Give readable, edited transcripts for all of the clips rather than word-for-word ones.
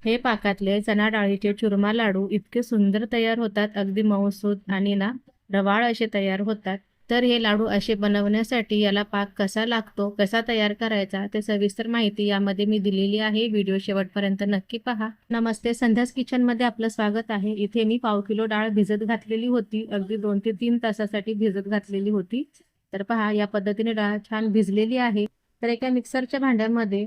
हे पाकातले चणा डाळीचे चुरमा लाडू इतके सुंदर तयार होतात, अगदी मऊसूत आणि ना रवाळ असे तयार होतात. तर हे लाडू असे बनवण्यासाठी याला पाक कसा लागतो, कसा तयार करायचा ते सविस्तर माहिती यामध्ये मी दिलेली आहे. व्हिडिओ शेवटपर्यंत नक्की पहा. नमस्ते, संध्यास किचनमध्ये आपलं स्वागत आहे. इथे मी 1/2 किलो डाळ भिजत घातलेली होती, अगदी 2 ते 3 तासासाठी भिजत घातलेली होती. तर पहा, या पद्धतीने डाळ छान भिजलेली आहे. तर एका मिक्सरच्या भांड्यामध्ये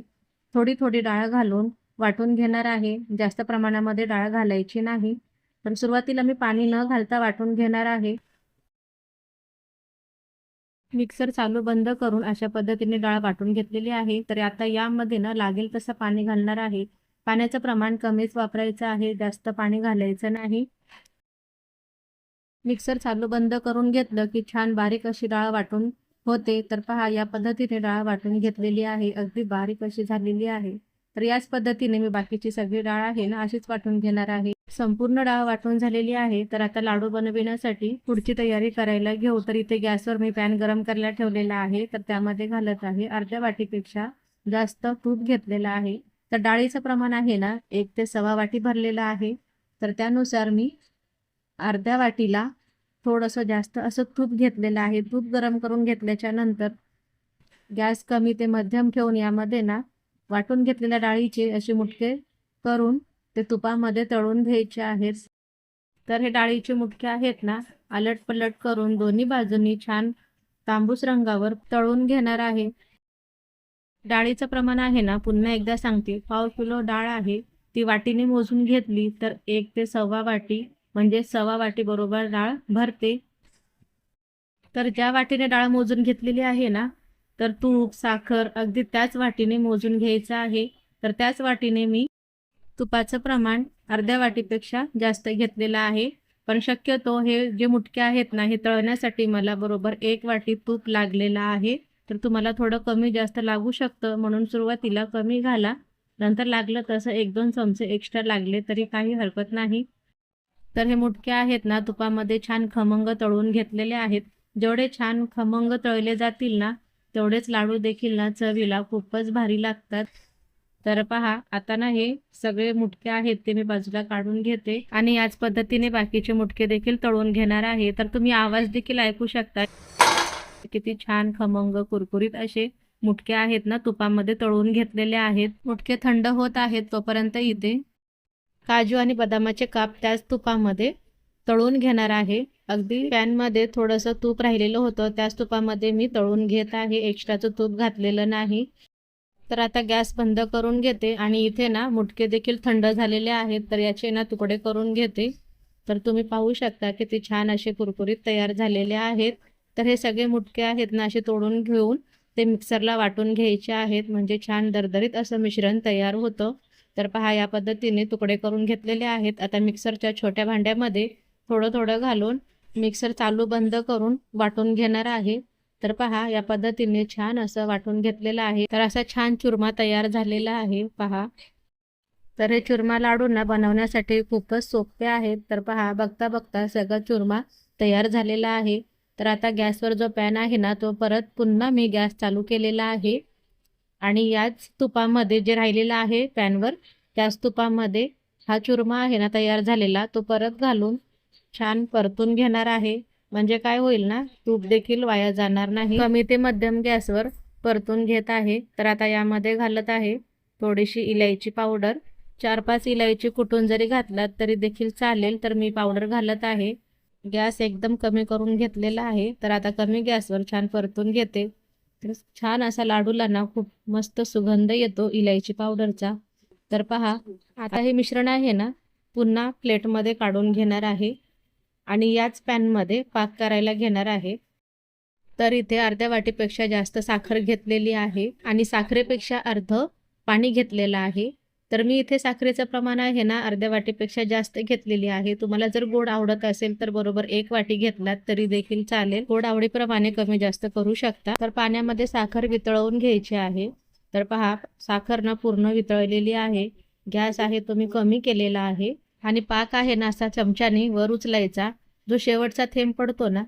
थोडी थोडी डाळ घालून वाटून घेणार आहे. जास्त प्रमाणामध्ये डाळ घालायची नाही. तर सुरुवातीला मी पाणी न घालता वाटून घेणार आहे. मिक्सर चालू बंद करून अशा पद्धतीने डाळ वाटून घेतलेली आहे. तर आता यामध्ये ना लागेल तसं पाणी घालणार आहे. पाण्याचं प्रमाण कमीच वापरायचं आहे, जास्त पाणी घालायचं नाही. मिक्सर चालू बंद करून घेतलं की छान बारीक अशी डाळ वाटून होते. तर पहा, या पद्धतीने डाळ वाटून घेतलेली आहे, अगदी बारीक अशी झालेली आहे. तर याच पद्धतीने मी बाकीची सगळी डाळ आहे ना अशीच वाटून घेणार आहे. संपूर्ण डाळ वाटून झालेली आहे. तर आता लाडू बनविण्यासाठी पुढची तयारी करायला घेऊ. तर इथे गॅसवर मी पॅन गरम करायला ठेवलेला आहे. तर त्यामध्ये घालत आहे अर्ध्या वाटीपेक्षा जास्त तूप घेतलेलं आहे. तर डाळीचं प्रमाण आहे ना 1 ते 1.25 वाटी भरलेलं आहे. तर त्यानुसार मी अर्ध्या वाटीला थोडंसं जास्त असं तूप घेतलेलं आहे. तूप गरम करून घेतल्याच्या नंतर गॅस कमी ते मध्यम ठेवून यामध्ये ना वाटून घेतलेल्या डाळीचे असे मुटके करून ते तुपामध्ये तळून घ्यायचे आहेत. तर हे डाळीचे मुटके आहेत ना अलट पलट करून दोन्ही बाजूंनी छान तांबूस रंगावर तळून घेणार आहे. डाळीचं प्रमाण आहे ना पुन्हा एकदा सांगते, 1/2 किलो डाळ आहे, ती वाटीने मोजून घेतली तर 1 ते 1.25 वाटी म्हणजे 1.25 वाटी बरोबर डाळ भरते. तर ज्या वाटीने डाळ मोजून घेतलेली आहे ना, तर तूप, साखर अगदी त्याच वाटीने मोजून घ्यायचं आहे. तर त्याच वाटीने मी तुपाचं प्रमाण अर्ध्या वाटीपेक्षा जास्त घेतलेलं आहे. पण शक्यतो हे जे मुटके आहेत ना, हे तळण्यासाठी मला बरोबर 1 वाटी तूप लागलेलं आहे. तर तुम्हाला थोडं कमी जास्त लागू शकतं, म्हणून सुरुवातीला कमी घाला. नंतर लागलं तसं 1-2 चमचे एक्स्ट्रा लागले तरी काही हरकत नाही. तर हे मुटके आहेत ना तुपामध्ये छान खमंग तळून घेतलेले आहेत. जेवढे छान खमंग तळले जातील ना, तेवढेच लाडू देखील ना चवीला खूपच भारी लागतात. तर पहा, आता ना हे सगळे मुटके आहेत ते मी बाजूला काढून घेते आणि याच पद्धतीने बाकीचे मुटके देखील तळून घेणार आहे. तर तुम्ही आवाज देखील ऐकू शकता, किती छान खमंग कुरकुरीत असे मुटके आहेत ना तुपामध्ये तळून घेतलेले आहेत. मुटके थंड होत आहेत तोपर्यंत इथे काजू आणि बदामाचे काप त्याच तुपामध्ये तळून घेणार आहे. अगदी पॅनमध्ये थोडंसं तूप राहिलेलं होतं, त्याच तुपामध्ये मी तळून घेत आहे, एक्स्ट्राचं तूप घातलेलं नाही. तर आता गॅस बंद करून घेते आणि इथे ना मुटके देखील थंड झालेले आहेत. तर याचे ना तुकडे करून घेते. तर तुम्ही पाहू शकता किती छान असे कुरकुरीत तयार झालेले आहेत. तर हे सगळे मुटके आहेत ना असे तोडून घेऊन ते मिक्सरला वाटून घ्यायचे आहेत, म्हणजे छान दरदरीत असं मिश्रण तयार होतं. तर पहा, या पद्धतीने तुकडे करून घेतलेले आहेत. आता मिक्सरच्या छोट्या भांड्यामध्ये थोडं थोडं घालून मिक्सर चालू बंद करून वाटून घेणार आहे. तर पहा, या पद्धतीने छान असं वाटून घेतलेलं आहे. तर असा छान चुरमा तयार झालेला आहे पहा. तर हे चुरमा लाडू ना बनवण्यासाठी खूपच सोपे आहेत. तर पहा, बघता बघता सगळा चुरमा तयार झालेला आहे. तर आता गॅसवर जो पॅन आहे ना तो परत पुन्हा मी गॅस चालू केलेला आहे आणि याच तुपामध्ये जे राहिलेलं आहे पॅनवर, त्याच तुपामध्ये हा चुरमा आहे ना तयार झालेला तो परत घालून छान परतून घेणार आहे. म्हणजे काय होईल ना, तूप देखील वाया जाणार नाही. कमी ते मध्यम गॅसवर परतून घेत आहे. तर आता यामध्ये घालत आहे थोडीशी इलायची पावडर. 4-5 इलायची कुटून जरी घातलात तरी देखील चालेल. तर मी पावडर घालत आहे. गॅस एकदम कमी करून घेतलेला आहे. तर आता कमी गॅसवर छान परतून घेते. तर छान असा लाडूला ना खूप मस्त सुगंध येतो इलायची पावडरचा. तर पहा, आता हे मिश्रण आहे ना पुन्हा प्लेटमध्ये काढून घेणार आहे आणि याच पॅनमध्ये पाक करायला घेणार आहे. तर इथे अर्ध्या वाटीपेक्षा जास्त साखर घेतलेली आहे आणि साखरेपेक्षा अर्ध पाणी घेतलेलं आहे. तर मी इथे साखरेचं प्रमाण आहे ना अर्ध्या वाटीपेक्षा जास्त घेतलेली आहे. तुम्हाला जर गोड आवडत असेल तर बरोबर 1 वाटी घेतलात तरी देखील चालेल. गोड आवडीप्रमाणे कमी जास्त करू शकता. तर पाण्यामध्ये साखर वितळवून घ्यायची आहे. तर पहा, साखर ना पूर्ण वितळलेली आहे. गॅस आहे तो मी कमी केलेला आहे आणि पाक आहे ना असा चमच्याने वर उचलायचा. जो शेवटचा थेंब पडतो ना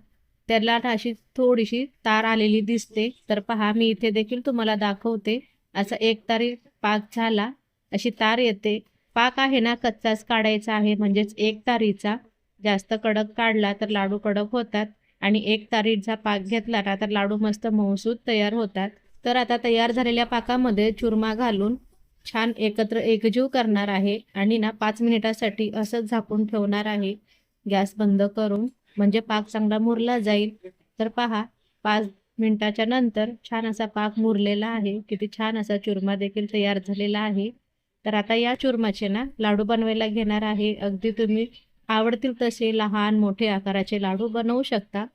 त्याला अशी थोडीशी तार आलेली दिसते. तर पहा, मी इथे देखील तुम्हाला दाखवते. असा एकतारी पाक झाला, अशी तार येते. पाक आहे ना कच्चाच काढायचा आहे, म्हणजेच 1 तारीचा. जास्त कडक काढला तर लाडू कडक होतात आणि 1 तारीचा पाक घेतला ना तर लाडू मस्त मऊसूत तयार होतात. तर आता तयार झालेल्या पाकामध्ये चुरमा घालून छान एकत्र एकजीव करणार आहे आणि ना 5 मिनिटासाठी असंच झाकून ठेवणार आहे गॅस बंद करून, म्हणजे पाक चांगला मुरला जाईल. तर पहा 5 मिनिटाच्या नंतर छान असा पाक मुरलेला आहे. किती छान असा चुरमा देखील तयार झालेला आहे. तर आता या चुरमाचे ना लाडू बनवायला घेणार आहे. अगदी तुम्ही आवडतील तसे लहान मोठे आकाराचे लाडू बनवू शकता.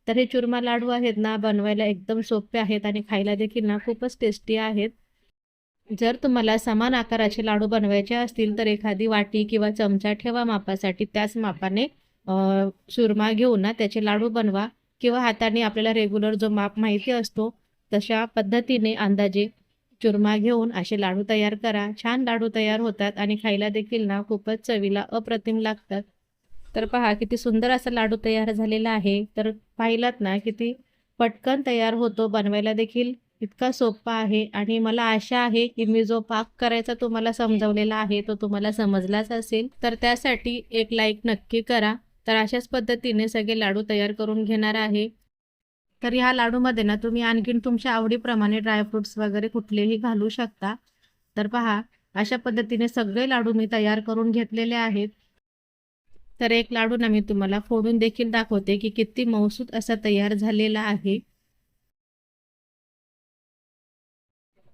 तर हे चुरमा लाडू आहेत ना बनवायला एकदम सोपे आहेत आणि खायला देखील ना खूपच टेस्टी आहेत. जर तुम्हाला समान आकाराचे लाडू बनवायचे असतील तर एखादी वाटी किंवा चमचा ठेवा मापासाठी. त्याच मापाने चुरमा घेऊन ना त्याचे लाडू बनवा किंवा हाताने आपल्याला रेग्युलर जो माप माहिती असतो तशा पद्धतीने अंदाजे चुरमा घेऊन असे लाडू तयार करा. छान लाडू तयार होतात आणि खायला देखील ना खूपच चवीला अप्रतिम लागतात. तर पहा किती सुंदर असा लाडू तयार झालेला आहे. तर पाहिलात ना किती पटकन तयार होतो, बनवायला देखील इतका सोपा आहे आणि मला आशा आहे की मी जो पाक करायचा तुम्हाला समजावलेला आहे तो तुम्हाला समजलाच असेल. तर त्यासाठी एक लाईक नक्की करा. तर अशाच पद्धतीने सगळे लाडू तयार करून घेणार आहे. तर ह्या लाडूमध्ये ना तुम्ही आणखीन तुमच्या आवडीप्रमाणे ड्रायफ्रुट्स वगैरे कुठलेही घालू शकता. तर पहा अशा पद्धतीने सगळे लाडू मी तयार करून घेतलेले आहेत. तर एक लाडू ना मी तुम्हाला फोडून देखील दाखवते की किती मऊसूत असा तयार झालेला आहे.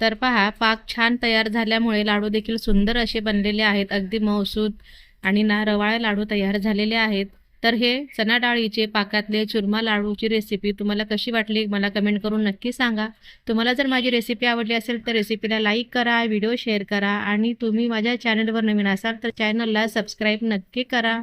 तर पहा पाक छान तयार झाल्यामुळे लाडू देखील सुंदर असे बनलेले आहेत. अगदी मऊसूत आणि ना रवाळे लाडू तयार झालेले आहेत. तर हे चणा डाळीचे पाकातले चुरमा लाडूची रेसिपी तुम्हाला कशी वाटली मला कमेंट करून नक्की सांगा. तुम्हाला जर माझी रेसिपी आवडली असेल तर रेसिपीला लाईक करा, व्हिडिओ शेअर करा आणि तुम्ही माझ्या चॅनलवर नवीन असाल तर चॅनलला सबस्क्राईब नक्की करा.